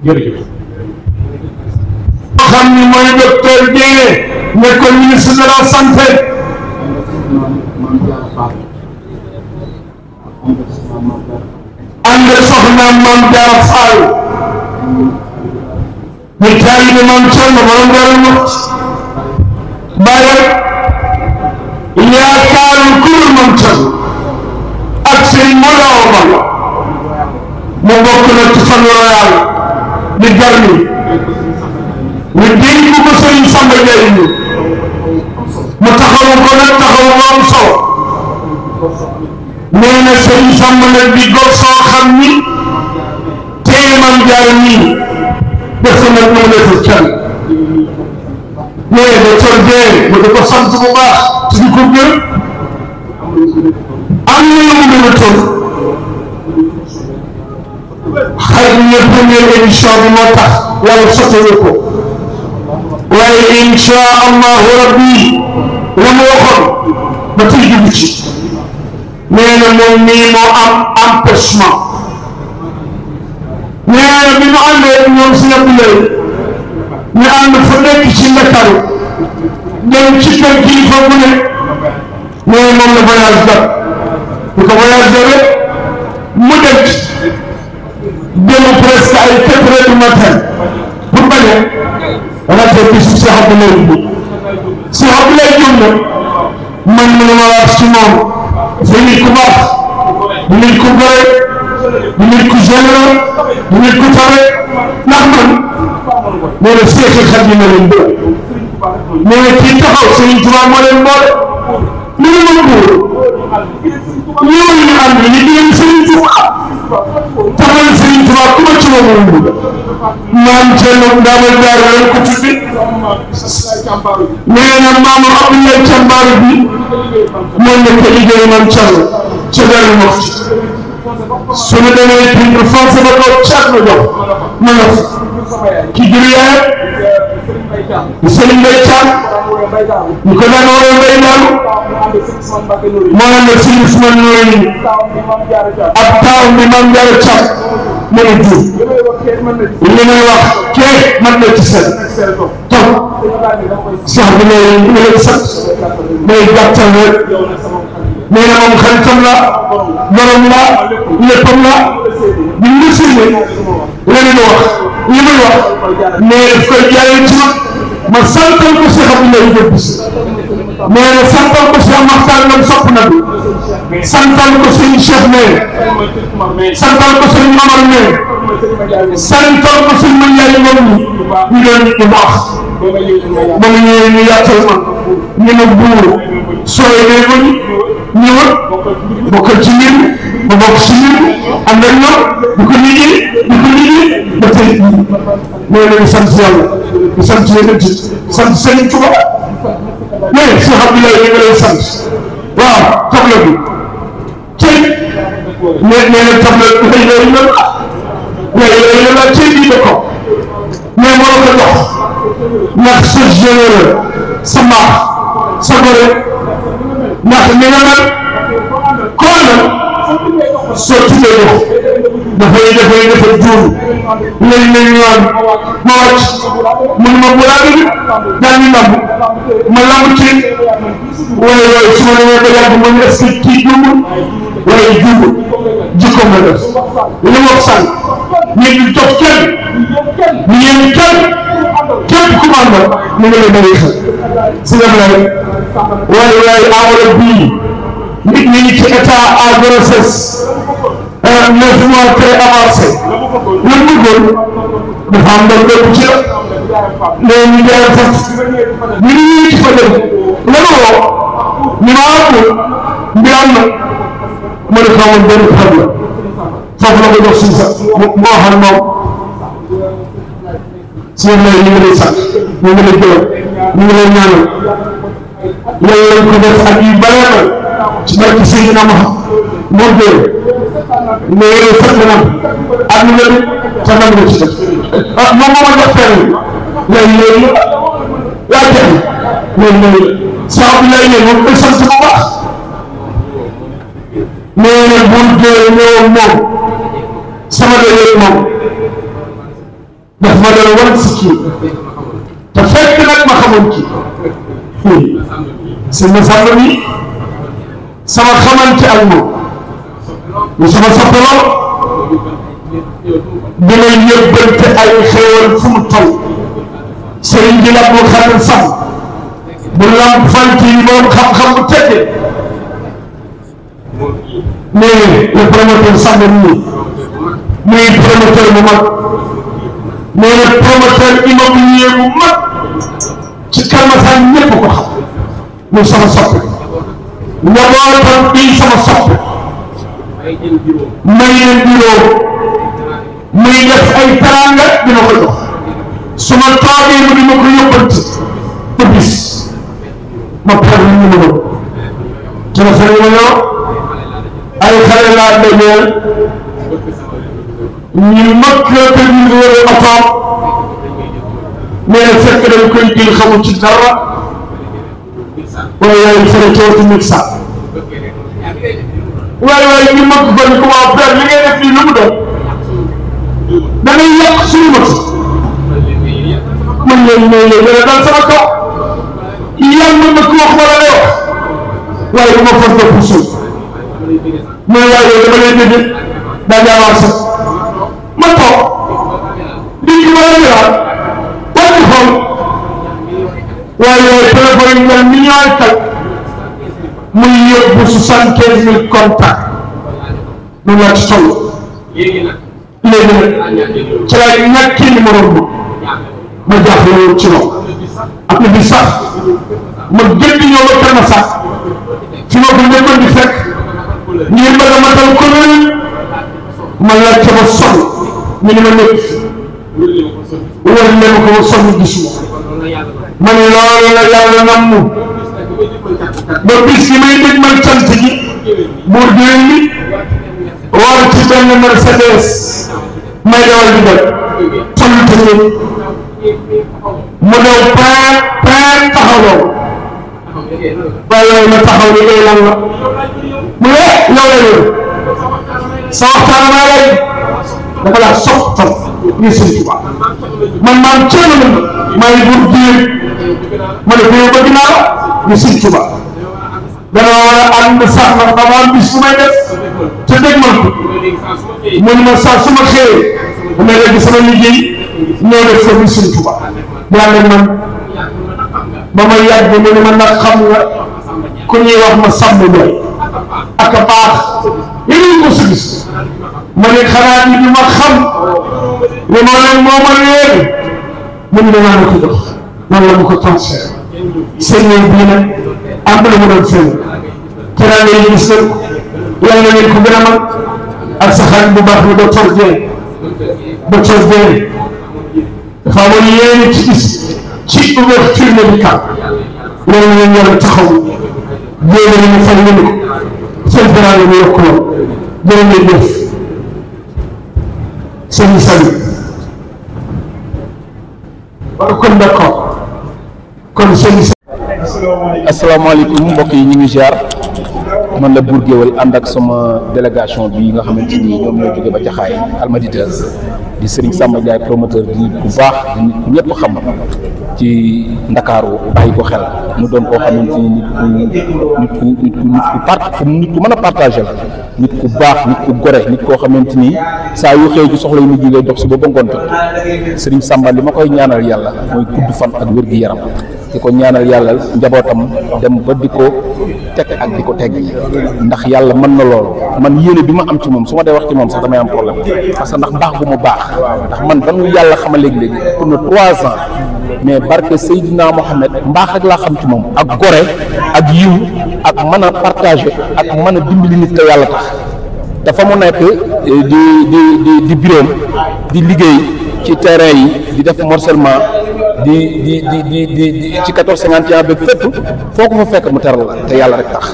jërëjëf. xam ni mooy docteur Dieng nekkoon ministre de la santé ànd soxna Mame Diarra Fall ñu taalibe Mame Thierno borom Darou Mouhty bàyyi yaakaaru kuréel Mame Thierno ak seen Moulaw Ba mu bokk na ci fan royal di garmi ñu dénk ko Serigne Samba Ndiaye ñu mu taxawu ko nag taxawu bu am solo nee na Serigne Samba nag di góor soo xam ni téye Mame Diarra nii def ko nag mu deful kenn nee docteur Dieng mu di ko sant bu baax te di ko gën am na lu mu gën a toll xëy na première émission bi moo tax wala sottee ko waaye incha allahu rabbi la mu waxoon ba tey dugg ci nee na moom mii moo am empêchement nee na bi ñu àndee ñoom si Abdoulaye ñu ànd fa nekk ci Ndakaaru dem ci kër kilifa bu ne nee moom la voyage jot bu ko voyage jotee mu dem dem presque ay 4 heures du matin pour bañ a raté bisu Cheikh Abdoulaye bi Cheikh Abdoulaye Diop nag man mi ma wax ci moom c'est nit ku baax di nit ku gore di nit ku généreux di nit ku tabe ndax man nee na Cheikh Khadim na leen boole nee na kii taxaw Serigne Touba moo leen boole ñu ne ma buur ñooñu ñu ànd ñu di Serigne Touba taxal Serigne Touba ku ma ci moom Mame Thierno Ndama Diarra lañ ko tudde nee na maama Abdoulaye Thiambar bi moom la ko liggéey Mame Thierno ca Darou Mouhty su ñu demee bind foncé ba ko caat ma jox ma nga ki jur yaayam Serigne Mbaye Thiam ñu ko daan woowee Mbaye Ndaalu moo la nekk Serigne Ousmane Noureyni ab taawam bi Mame Diarra Thiam mën a jur li may wax kee man na ci seen toog sax bi may leen sant may gàttal rek nee na moom xaritam la borom la léppam la bi ñu séenee leneen wax li muy wax mais daf koy jaayee ci ma santal ko Cheikh Abdoulaye Diop bis mais na santal ko Cheikh Makhtar Lam sopp na bi santal ko sëñ Cheikh Meye santal ko sëñ Mamar Meye santal ko sëñ Mandiaye moom ñu doon nit ñu baax ba mu ñëwee ñu yàttal ma ñu ne buur sooy dee ko ñëwal bokkal ci mbir ba bokk ci mbir ànd ak ñoom di ko liggéey ba tey mooy leen sant yàlla di sant yéen sant Serigne Touba mais Cheikh Abdoulaye ñu ngi lay sant waaw tableau bi tey nee na tableau bi yooyu la tey bii de ko mais moo la ko jox ndax sa généreux sa mbaax sa gore ndax ni nga mel koo na soo tuddee dox dafay juum léegi ñëwaan ma wàcc mun ma buraade bi daal di lamb ma lamb ci waaye su ma demee ba yàgg ma ne est-ce que kii juumul waaye juumul jikkoom la def li ma wax sànq ngeen di toog kenn ñu yéen kenn képp ku mu àndal ñu ngi lay bàyyi xel si nga lay waaye enveloppe bii nit ñi ci état à grossesse 9 mois très avancé lan mu gën dafa am doon dëgg ci la léegi ñu jaay fas ñu ngi ñëw ci fa dem lan woo ñu ma amul mbir am na ma ne xamoon benn problème foofu la ko jox suuf sax moo xam moom si yéen ñu ngi lay sant ñu ngi lay gërëm ñu ngi lay ñaanal yàlla lañ ko def ak yu bare na ci barke Seydina moo dee mais fekk na ak ñu leen te nan nga ci def ah moom moo ma jox fenn léegi yaa jeex léegi saa bi lay moom koy sant bu baax mais nag bu dee ñëwoon moom sama dee moom daf ma doon wan si kii te fekk nag ma xamoon kii c'est ma sàmm bi sama xamante ak moom ñu sama soppe lool dina yëbbante ay xéewal fu mu toll sëriñ bi la boo xam sam bu lamp fant yi moom xam-xam bu tëddee mais le promoteur sàmm nii muy promoteur bu mag mais le promoteur immobilier bu mag ci Keur Massar ñëpp ko xam muy sama soppe njabootam bii sama soppe may leen bureau muy def ay teraanga dina ko jox su ma toogee mu dina ko yóbbante te bis ma pare ñu ma doon téléphone yi ma ay xale laa dajeel ñu mag la te ñu wër otoom mais fekk dañ koy jël xamul ci dara waaye yaay fere tooti mit sa waaye ñu mag ba ni ko waa père li ngay def nii lu mu doon da ngay yàq suñu mat man leen mooy leen dana dal sama kaw yàlla ma ko wax wala lay wax waaye bu ma fas pour suuf mooy waaye dama lay dégg daa jaawaat ma toog di ci wala ñëwaat wàññi xool waaye téléphone yi mel ni ñooy tal muy yóbbu 75 000 contacts noonu laa ci toll léegi nag ci laay ñàkkee numéro bi ma jaaxle woon ci loolu am na bi sax ma gën di ñëw ba Keur Massar fi ma ko njëkkoon di fekk ngir bëgg a matal ko ma laaj ca ba sonn ñu ne ma nekk wër leen ko ba sonn gisuma ma ne loolu la yàlla namm ba bis yi may dégg man cant gi buur géwél mi war ci benn Mercedes may dawal di dem toll te mu daw paan taxaw loolu waaye ma taxaw ni ngay lan la mu ne yow la yow sa waxtaan maa lay dafa laa sottal ni Sëñ Tuubaa man maam ceeb la maa ngi buur géwél ma ne ko yow bëgg naa la ni Sëñ Tuubaa dana war a ànd sax na dama am bis su may def te dégg man ko mu ne ma sax su ma xëyee damay dégg sama liggéey ñoo def fa ni Sëñ Tuubaa yàlla man ba ma yàgg mu ne ma nag xam nga ku ñuy wax ma sàmm doy ak a baax yéen ko si gis ma ne xanaa ni bi ma xam li ma leen moo ma réer mu ne danaa la ko jox noonu la ma ko transfert seen bii nag am na mu doon feeñ teraanga yi gis nañ yàlla na ngeen ko gën a man ak sa xarit bu baax bi docteur Dieng dafa amoon yéene ci gis ci ouverture médicale loolu la ñu war a taxaw jéem a ñu fay ñu ko seen teraanga ñu yokk lool jërë ngeen jëf sëñ Sali wala kon d'accord kon sëñ asalaamaaleykum mbokk yi ñu ngi ziar man la Bour Gueweul ànd ak sama délégation bi nga xamante ni ñoom ñoo jóge ba Jaxaay Almadies di Serigne Samba Ndiaye promoteur di nit ku baax di nit ku ñëpp xam ci Ndakaaru bàyyi ko xel mu doon koo xamante ni nit ku mën a partagé la nit ku baax nit ku gore nit koo xamante ni saa yu xëy ci soxla yu mujj lay dox si ba ngoon Serigne Samba li ma koy ñaanal yàlla mooy gudd fan ak wér gi yaram di ko ñaanal yàlla njabootam dem ba di ko teg ak di ko tegg ndax yàlla mën na loolu man yéene bi ma am ci moom su ma dee wax ci moom sax damay am problème parce que ndax baax bu mu baax ndax man ba nu yàlla xama léegi-léegi pour na 3 ans mais barke Seydina Mohamed mbaax ak laa xam ci moom ak gore ak yiw ak mën a partager ak mën a dimbali nit te yàlla tax dafa mu nekk di bureau di liggéey ci terrain yi di def morcellement di ci 1451 ba fépp foo ko fa fekk mu teral la te yàlla rek tax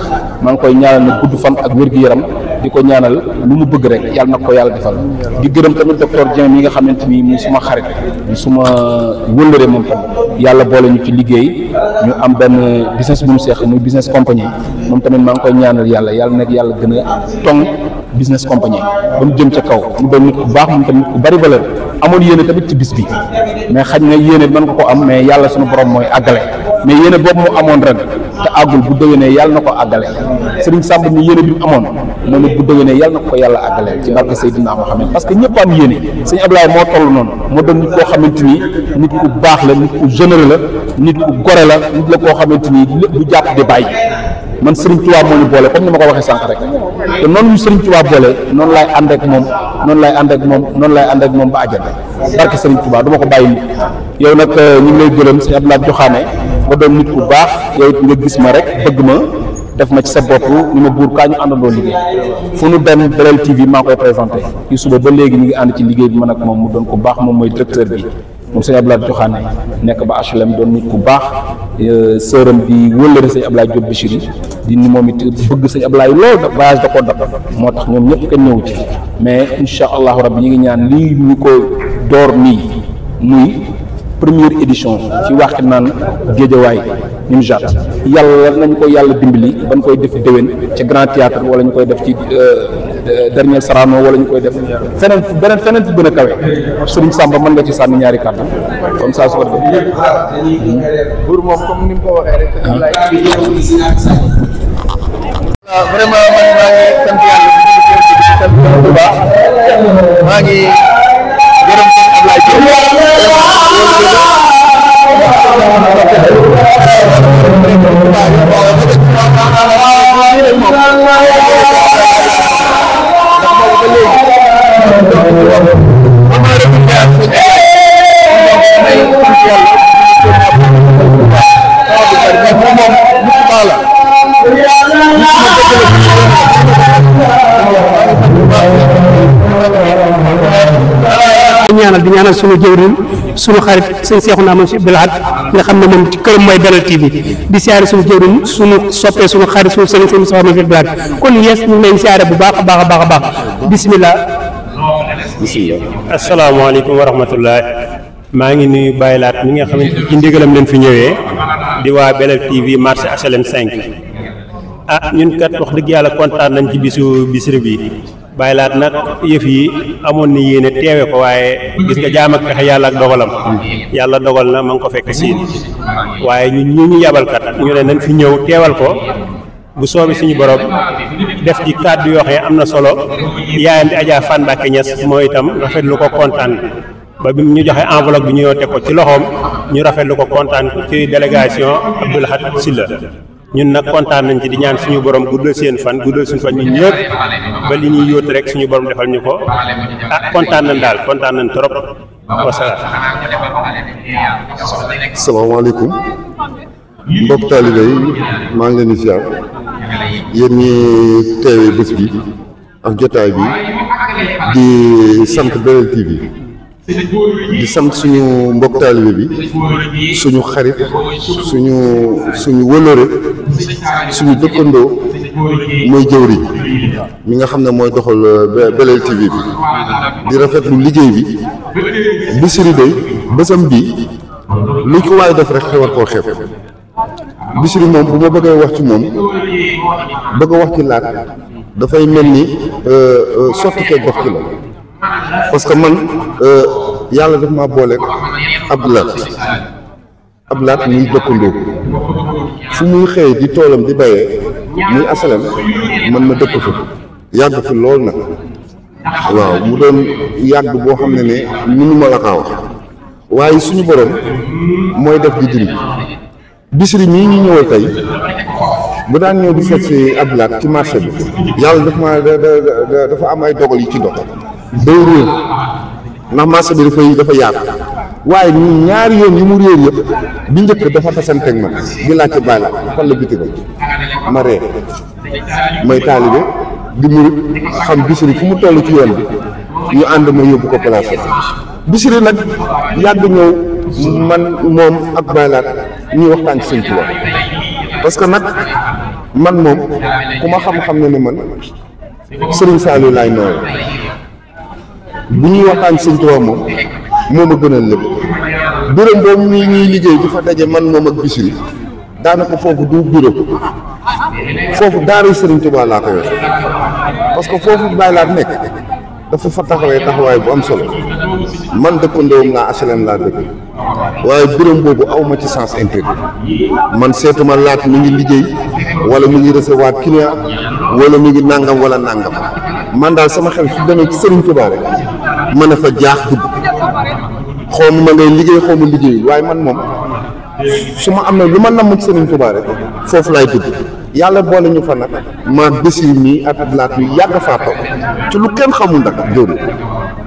maa ngi koy ñaanal na gudd fan ak wér-gu-yaram di ko ñaanal lu mu bëgg rek yàlla na ko yàlla defal di gërëm tamit docteur Dieng mi nga xamante ni muy suma xarit di suma wëllëre moom tamit yàlla boole ñu ci liggéey ñu am benn business bu mu seex muy business compagnie moom tamit maa ngi koy ñaanal yàlla nekk yàlla gën a tong business compagnie ba mu jëm ca kaw mu doon nit ku baax moom tamit ku bari valeur amoon yéene tamit ci bis bi mais xañ na yéene mën nga ko am mais yàlla suñu borom mooy àggale mais yéene boobu mu amoon ren te àggul bu déwénee yàlla na ko àggale Serigne Samb ni yéene bi mu amoon moom it bu déwénee yàlla na ko yàlla àggale ci barke Seydina Mohamed parce que ñëpp am yéene sëñ Ablaye moo toll noonu moo doon nit koo xamante ni nit ku baax la nit ku généreux la nit ku gore la nit la koo xamante ni lépp bu jàpp di bàyyi man Serigne Touba moo ñu boole comme ni ma ko waxee sànq rek te noonu ñu Serigne Touba boole noonu laay ànd ak moom noonu laay ànd ak moom ba àjjana barke Serigne Touba du ma ko bàyyi nit yow nag ñu ngi lay gërëm sëñ Abdoulaye Joxaane nga doon nit ku baax yow it nga gis ma rek bëgg ma def ma ci sa bopp ni ma buur kaa ñu àndandoo liggéey fu nu dem Belel TV maa koy présenté ci suba ba léegi ñu ngi ànd ci liggéey bi man ak moom mu doon ku baax moom mooy directeur bi moom sëñ Abdoulaye Joxaane nekk ba HLM doon nit ku baax sëram di wëllëre sëñ Abdoulaye Diop Bichiri di ni moom it bëgg sëñ Abdoulaye loolu voyage da koo dab moo tax ñoom ñëpp kenn ñëwu ci mais incha allahu rabbi ñu ngi ñaan lii ñu ko door nii muy première édition ci waxi naan Géejawaay Nimjat yàlla nañ ko yàlla dimbali ba ñu koy def déwén ci Grand Théâtre wala ñu koy def ci dernier Sorano wala ñu koy def feneen fi gën a kawe Serigne Samba mën nga ci sànni ñaari kàddu comme ça su ko defee buur moom comme ni mu ko waxee rek vraiment man maa ngi sant yàlla bu di ñaanal suñu jëwriñ suñu xarit sëñ Seexuna moom si Abdoulahat nga xam ne moom ci këram mooy Belel TV di siyaare suñu jëwriñ suñu soppee suñu xarit suñu sëñ Seexuna moom si Abdoulahat kon yees ñu ngi leen siyaare bu baax a baax bismillah asalaamaaleykum wa rahmatullah maa ngi nuyu Baye Laat mi nga xamante ci ndigalam leen fi ñëwee di waa Belel TV marché HLM 5 ñun kat wax dëgg yàlla kontaan nañ ci bisiri bi Baye Laat nag yëf yi amoon na yéene teewe ko waaye gis nga jaam ak pexe yàlla ak dogalam yàlla dogal na ma ngi ko fekk siin waaye ñun ñu yabalkat ñu ne nañ fi ñëw teewal ko bu soobee suñu borom def ci kàddu yoo xam ne am na solo yaayam di Adja Fan Mbacke Niass moo itam rafetlu ko kontaan ba bi ñu joxe enveloppe bi ñu ñëw teg ko ci loxoom ñu rafetlu ko kontaan ci délégation Abdoulahat Sylla ñun nag kontaan nañ ci di ñaan suñu borom guddal seen fan guddal suñu fan ñun ñëpp ba li ñuy yóotu rek suñu borom defal ñu ko kontaan nañ trop wasalaam. salaamaaleykum mbokk taalibe yi maa ngi leen di ziar yéen ñi teewee bés bi ak jotaay bi di sant Belel TV di sant suñu mbokk taalibe bi suñu xarit suñu wëllëre suñu dëkkandoo mooy jëwriñ mi nga xam ne mooy doxal Belel TV bi di rafetlu liggéey bi Bichri day bésam bi lu ko waay def rek xewar koo xeeb Bichri moom bu ma bëggee wax ci moom bëgg a wax ci Laat dafay mel ni sotti keeg def ci la parce que man yàlla daf maa boole Abdoulaat muy dëkkandoo fu muy xëy di toolam di bayee muy asalem man ma dëkk fa yàgg fi lool nag waaw mu doon yàgg boo xam ne mënuma la kaa wax waaye suñu borom mooy def di dindi Bichri mii ñu ñëwal tey bu daan ñëw di seet si Abdoulaat ci marché bi yàlla dafa am ay dogal yi ci dox day réer ndax marché bi dafa yaatu waaye ñaari yoon yi mu réer yëpp bi njëkk dafa tasanteeg man di laajte bàyyi la fan la bitigam ma ree may taalibe di murit xam Bichri fu mu toll ci yoon bi ñu ànd ma yóbbu ko place Bichri nag yàgg ñëw man moom ak baylaat ñuy waxtaan ci Sëñ Tuubaa parce que nag man moom ku ma xam-xam ne man Sëriñ Saliou laay nooy bu ñuy waxtaan ci Sëñ Tuubaa moom moo ma gënal lépp bureau boobu ñuy liggéey di fa daje man moom ak Bichri daanaka foofu du bureau foofu daara Sëriñ Tuubaa laa koy wax parce que foofu baylaat nekk dafa fa taxawaay bu am solo man dëkkandoom laa HLM laa dëkk waaye bureau boobu aw ma ci sens interdit man seetuma laat mi ngi liggéey wala mi ngi recevoir client wala mi ngi nangam wala nangam man daal sama xel su demee ci Sëriñ Tuubaa rek mën a fa jaax dugg xaw ma ngay liggéey xaw ma liggéey waaye man moom su ma am na lu ma namm ci Sëriñ Tuubaa rek foofu laay dugg yàlla boole ñu fa nag ma Bichri nii ak Abdoulaat yu yàgg faa toog ci lu kenn xamul nag jóoru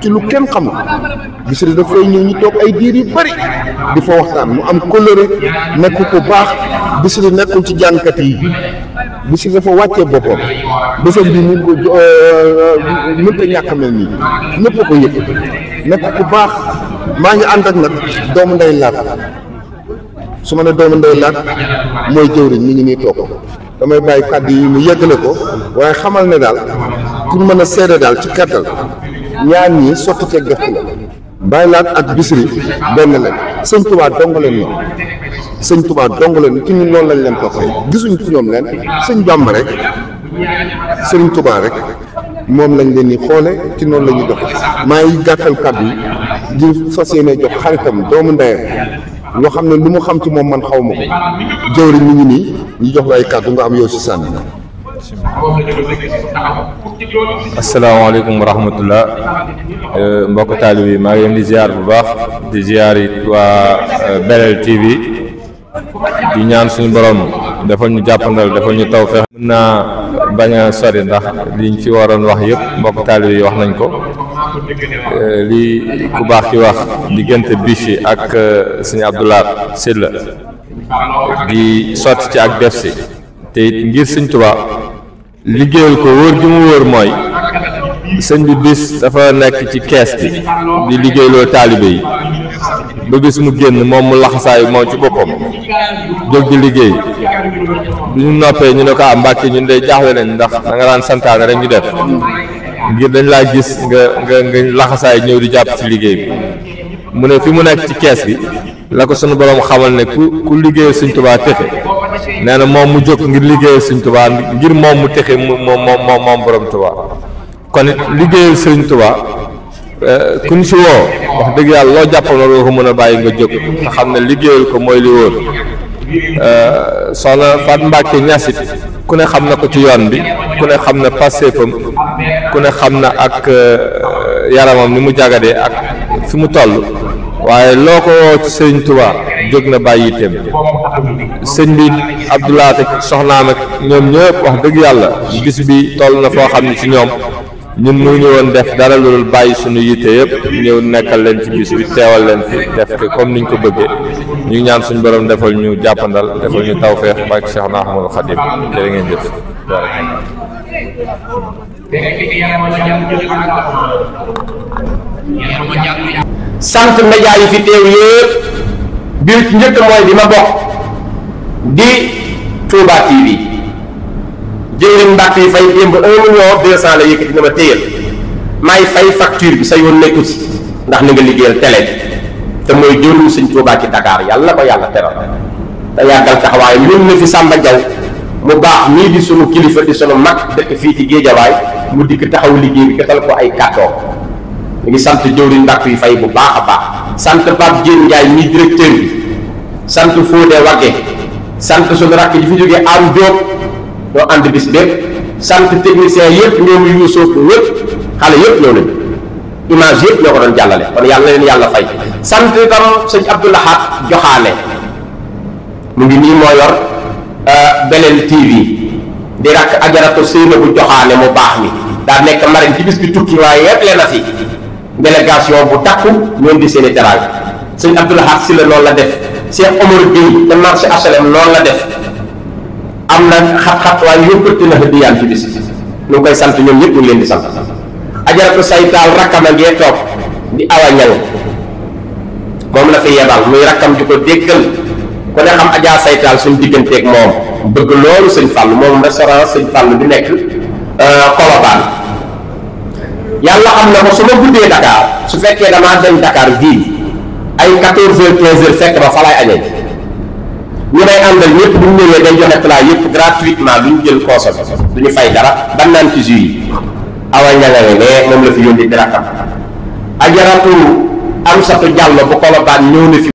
ci lu kenn xamul Bichri dafay ñëw ñu toog ay diir yu bari di fa waxtaan mu am kóllëre nekk ku baax Bichri nekkul ci jànkat yi Bichri dafa wàccee boppam bésam bi mun ko mënta ñàkk mel nii ñëpp ko yëg nekk ku baax maa ngi ànd ak nag doomu ndey laat su ma ne doomu ndey laat mooy jëwriñ mi ngi nii toog damay bàyyi kàddu yi mu yeggale ko waaye xamal ne daal pour mën a seede daal ci kàttal ñaar ñii sotti ceeg def la baylaat ak Bichri benn leen Sëñ Tuubaa dong leen ñoom Sëñ Tuubaa dong leen ci ñun noonu lañ leen toppee gisuñ ci ñoom leen Sëñ Bàmba rek Sëriñ Tuubaa rek moom lañ leen di xoole ci noonu la ñuy doxe maa ngi gàttal kàddu yi di fas yéene jox xaritam doomu ndeyam loo xam ne lu mu xam ci moom man xaw ma ko jëwriñ mi ngi nii ñu jox la ay kàddu nga am yow si sànni. asalaamaaleykum wa rahmatullah mbokk taalib yi maa ngi leen di ziar bu baax di ziar it waa Belel TV di ñaan suñu borom defal ñu jàppandal defal ñu taw feex mën naa bañ a sori ndax liñ fi waroon wax yëpp mbokk taalib yi wax nañ ko li ku baax ki wax diggante Bichri ak sëñ Abdoulaat Sylla di sotti ci ak def si te it ngir Sëñ Tuubaa liggéeyal ko wóor gi mu wóor mooy sëñ bi bis dafa nekk ci kees bi di liggéeyloo taalibe yi ba bis mu génn moom mu laxasaayu moom ci boppam jóg di liggéey bu ñu noppee ñu ne ko Mbàkke ñun de jaaxle nañ ndax da nga daan santaane rek ñu def ngir dañ laa gis nga laxasaay ñëw di jàpp ci liggéey bi mu ne fi mu nekk ci kees gi la ko sunu borom xamal ne ku liggéeyal Sëñ Tuubaa texe nee na moom mu jóg ngir liggéeyal Sëñ Tuubaa ngir moom mu texe moom borom Tuubaa kon it liggéeyal Sëñ Tuubaa ku ñu si woo wax dëgg yàlla loo jàppal na loo ko mën a bàyyi nga jóg nga xam ne liggéeyal ko mooy li wóor soxna Faat Mbàkke ñasit ku ne xam na ko ci yoon bi ku ne xam na passeefam ku ne xam na ak yaramam ni mu jagadee ak fi mu toll waaye loo ko woo ci Sëñ Tuubaa jóg na bàyyi itam sëñ bi Abdoulaat ak soxnaam ak ñoom ñëpp wax dëgg yàlla bis bi toll na foo xam ne ci ñoom ñun mu ñu woon def dara lu dul bàyyi suñu yitte yëpp ñëw nekkal leen ci bis bi teewal leen fi def ko comme niñ ko bëggee ñu ngi ñaan suñu borom defal ñu jàppandal defal ñu tawfeex barke Cheikh Ahmadul Khadim jërë ngeen jëf. sant média yi fi teew yëpp biir ci njëkk mooy bi ma bokk di Touba TV jëwriñ Mbàkke yi fay démb 1 million 200 la yëkkati na ma téyal may fay facture bi sa yoon nekku ci ndax ni nga liggéeyal télé bi te mooy jëwriñ Sëñ Touba ci Dakar yàlla ko yàlla teral te yàggal taxawaay ñun na fi Samba Diaw mu baax nii di sunu kilifa di sunu mag dëkk fii ci Géejawaay mu dikk taxaw liggéey bi gatal ko ay kàddoo ñu ngi sant jëwriñ ndàkk yi fay bu baax a baax sant Pape Diène Ndiaye mi directeur bi sant Fodé Wagge sant suñu rakk ji fi jógee Am Diop ñoo ànd bis bépp sant technicien yëpp ñoom Youssouf ñëpp xale yëpp ñëw nañu image yëpp ñoo ko doon jàllale kon yàlla na leen yàlla fay sant itam sëñ Abdoulahat Joxaane mu ngi nii moo yor Belel TV di rakk ajaratu Seynabou Joxaane mu baax mi daa nekk marine ci bis bi tukki waaye yëpp leen na fi délégation bu takku ñoom di seeni teraanga sëñ Abdoulahat si la noonu la def Cheikh Omar Gueye te marché HLM noonu la def am na xat-xat waaye yóbbati na hëddiyaan ci bis ñu ngi koy sant ñoom ñëpp ñu ngi leen di sant ajaratu saytaal rakkam a ngee toog di Awa Ñang moom la fi yebal muy rakkam ju ko déggal ku ne xam Adja saytaal suñ digganteeg moom bëgg loolu sëñ Fallou moom restaurant sëñ Fallou bi nekk Colobane yàlla xam na ko su ma guddee Dakar su fekkee damaa dem Dakar ville ay 14h 15h fekk ba fa laay añee ñu may àndal ñëpp bu ñu ñëwee day joxe plat yëpp gratuitement lu ñu jël consommé du ñu fay dara ban naan ci jus yi Awa Ñangane ne moom la fi yónni di rakkam ajaratu Amsatu Diallo bu Colobane ñëw na fi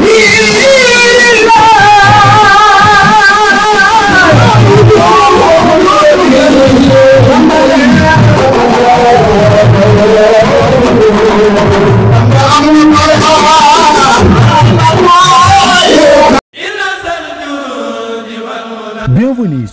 I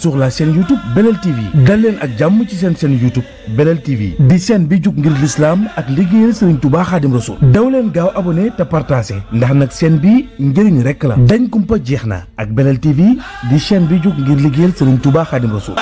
sur la chaîne YouTube Belel TV dal leen ak jàmm ci seen chaîne YouTube Belel TV di chaîne bi jug ngir l'islam ak liggéeyal Serigne Touba Khadim Rasoul daw leen gaaw abonné te partagé ndax nag chaîne bi njëriñ rekk la dañ kumpa jeex na ak Belel TV di chaîne bi jug ngir liggéeyal Serigne Touba Khadim Rasoul